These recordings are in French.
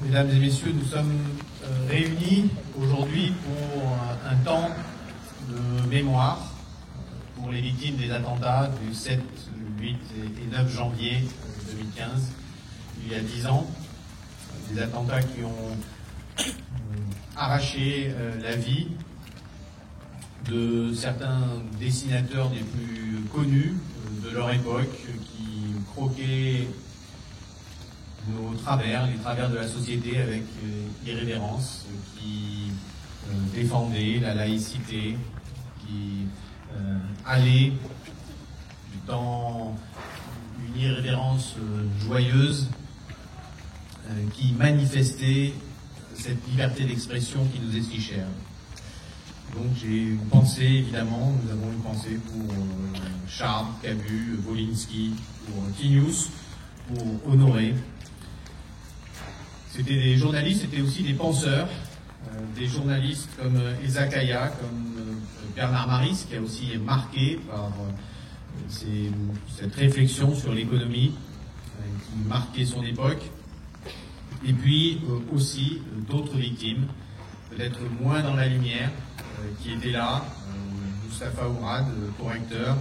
Mesdames et messieurs, nous sommes réunis aujourd'hui pour un temps de mémoire pour les victimes des attentats du 7, 8 et 9 janvier 2015, il y a 10 ans. Des attentats qui ont arraché la vie de certains dessinateurs des plus connus de leur époque, qui croquaient nos travers, les travers de la société avec irrévérence, qui défendaient la laïcité, qui allaient dans une irrévérence joyeuse, qui manifestait cette liberté d'expression qui nous est si chère. Donc j'ai une pensée, évidemment, nous avons une pensée pour Charles, Cabu, Wolinski, pour Tinius, pour Honoré. C'était des journalistes, c'était aussi des penseurs, des journalistes comme Esa Kaya, comme Bernard Maris, qui a aussi marqué par cette réflexion sur l'économie, qui marquait son époque. Et puis aussi d'autres victimes, peut-être moins dans la lumière, qui étaient là, Mustapha Ourad, correcteur,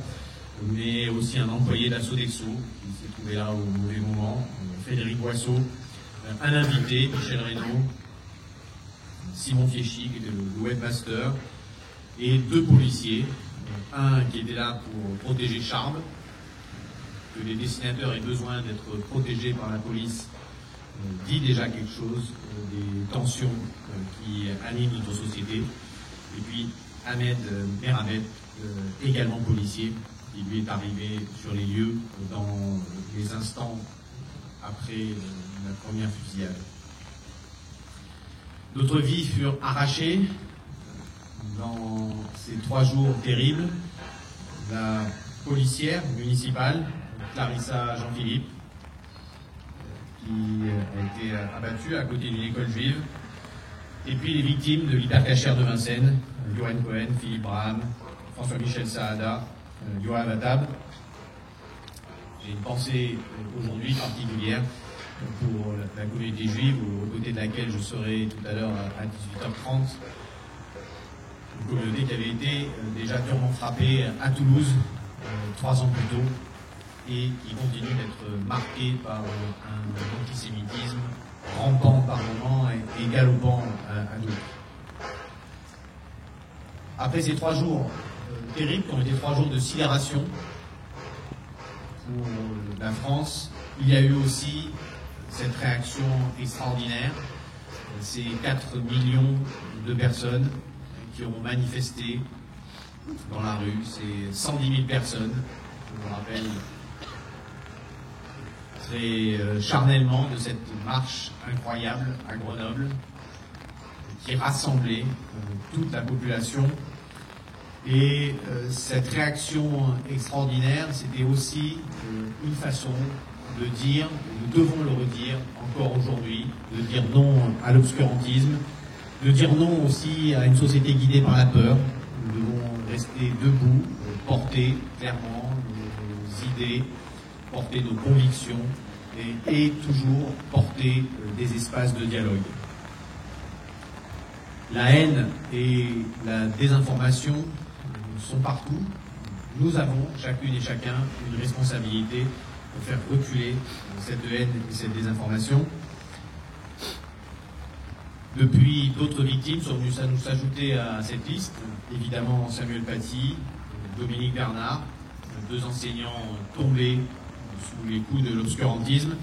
mais aussi un employé de la Sodexo, qui s'est trouvé là au mauvais moment, Frédéric Boisseau, un invité, Michel Reynaud, Simon Fieschi, qui était le webmaster, et deux policiers, un qui était là pour protéger Charles, que les dessinateurs aient besoin d'être protégés par la police, dit déjà quelque chose des tensions qui animent notre société. Et puis Ahmed Meramed, également policier, qui lui est arrivé sur les lieux dans les instants après la première fusillade. D'autres vies furent arrachées dans ces 3 jours terribles. La policière municipale, Clarissa Jean-Philippe, qui a été abattue à côté d'une école juive. Et puis les victimes de l'hypercachère de Vincennes, Johan Cohen, Philippe Braham, François-Michel Saada, Yoav Attab. J'ai une pensée aujourd'hui particulière pour la communauté juive, aux côtés de laquelle je serai tout à l'heure à 18h30. Une communauté qui avait été déjà durement frappée à Toulouse 3 ans plus tôt et qui continue d'être marquée par un antisémitisme rampant par moments et galopant à d'autres. Après ces 3 jours terribles, qui ont été 3 jours de sidération pour la France, il y a eu aussi cette réaction extraordinaire, ces 4 millions de personnes qui ont manifesté dans la rue, ces 110 000 personnes, je vous rappelle très charnellement de cette marche incroyable à Grenoble, qui rassemblait toute la population. Et cette réaction extraordinaire, c'était aussi une façon de dire, nous devons le redire encore aujourd'hui, de dire non à l'obscurantisme, de dire non aussi à une société guidée par la peur. Nous devons rester debout, porter clairement nos idées, porter nos convictions et toujours porter des espaces de dialogue. La haine et la désinformation sont partout. Nous avons, chacune et chacun, une responsabilité pour faire reculer cette haine et cette désinformation. Depuis, d'autres victimes sont venues nous s'ajouter à cette liste. Évidemment, Samuel Paty, Dominique Bernard, 2 enseignants tombés sous les coups de l'obscurantisme,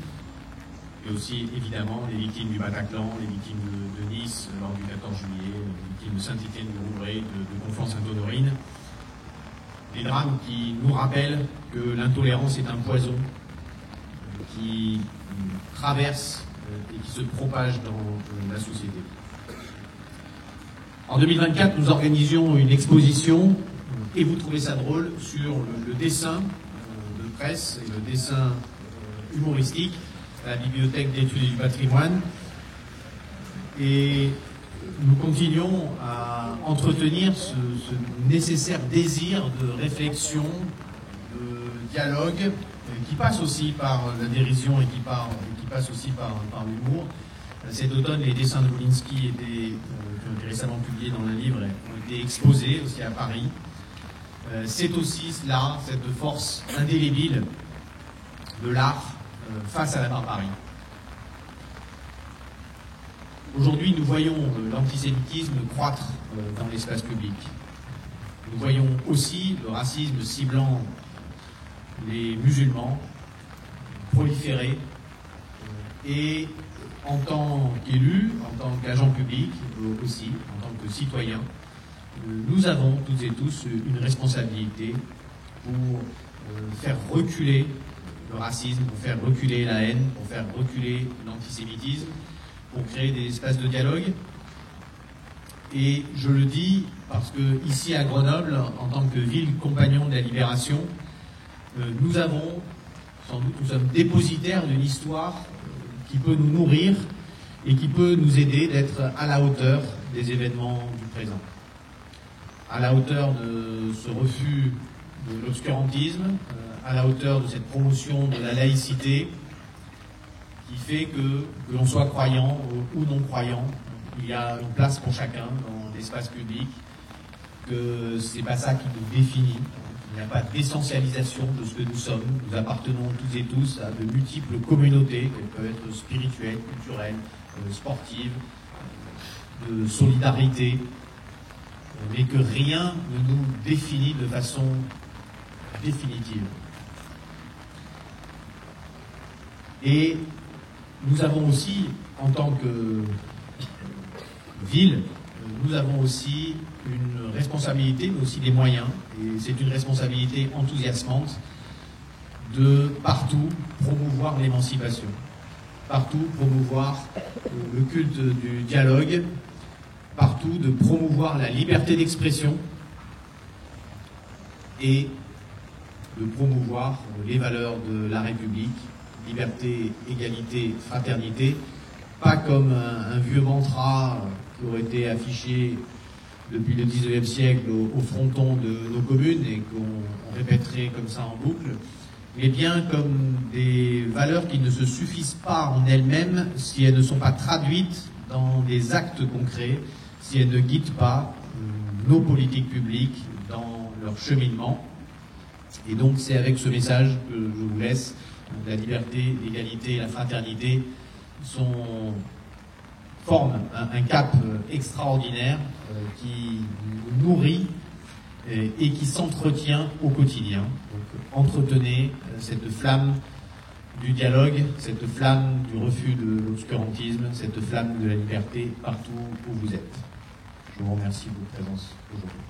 et aussi, évidemment, les victimes du Bataclan, les victimes de Nice lors du 14 juillet, les victimes de Saint-Étienne-du-Rouvray, de Conflans-Sainte-Honorine. Des drames qui nous rappellent que l'intolérance est un poison qui traverse et qui se propage dans la société. En 2024, nous organisions une exposition, et vous trouvez ça drôle, sur le dessin de presse et le dessin humoristique à la Bibliothèque d'études et du patrimoine. Et nous continuons à entretenir ce nécessaire désir de réflexion, de dialogue, qui passe aussi par la dérision et qui passe aussi par l'humour, Cet automne, les dessins de Wolinski qui ont été récemment publiés dans un livre, ont été exposés aussi à Paris. C'est aussi là, cette force indélébile de l'art face à la barbarie. Aujourd'hui, nous voyons l'antisémitisme croître dans l'espace public. Nous voyons aussi le racisme ciblant les musulmans proliférer. Et en tant qu'élus, en tant qu'agents publics aussi, en tant que citoyens, nous avons toutes et tous une responsabilité pour faire reculer le racisme, pour faire reculer la haine, pour faire reculer l'antisémitisme, pour créer des espaces de dialogue. Et je le dis parce que ici à Grenoble, en tant que ville compagnon de la libération, nous sommes dépositaires d'une histoire qui peut nous nourrir et qui peut nous aider d'être à la hauteur des événements du présent. À la hauteur de ce refus de l'obscurantisme, à la hauteur de cette promotion de la laïcité qui fait que l'on soit croyant ou non croyant, il y a une place pour chacun dans l'espace public, que c'est pas ça qui nous définit. Il n'y a pas d'essentialisation de ce que nous sommes. Nous appartenons toutes et tous à de multiples communautés, qu'elles peuvent être spirituelles, culturelles, sportives, de solidarité, mais que rien ne nous définit de façon définitive. Et nous avons aussi, en tant que ville, nous avons aussi une responsabilité, mais aussi des moyens, et c'est une responsabilité enthousiasmante de partout promouvoir l'émancipation, partout promouvoir le culte du dialogue, partout de promouvoir la liberté d'expression et de promouvoir les valeurs de la République, liberté, égalité, fraternité, pas comme un vieux mantra qui aurait été affiché depuis le XIXe siècle au fronton de nos communes et qu'on répéterait comme ça en boucle, mais bien comme des valeurs qui ne se suffisent pas en elles-mêmes si elles ne sont pas traduites dans des actes concrets, si elles ne guident pas nos politiques publiques dans leur cheminement. Et donc c'est avec ce message que je vous laisse. La liberté, l'égalité et la fraternité forment un cap extraordinaire qui nous nourrit et qui s'entretient au quotidien. Donc entretenez cette flamme du dialogue, cette flamme du refus de l'obscurantisme, cette flamme de la liberté partout où vous êtes. Je vous remercie de votre présence aujourd'hui.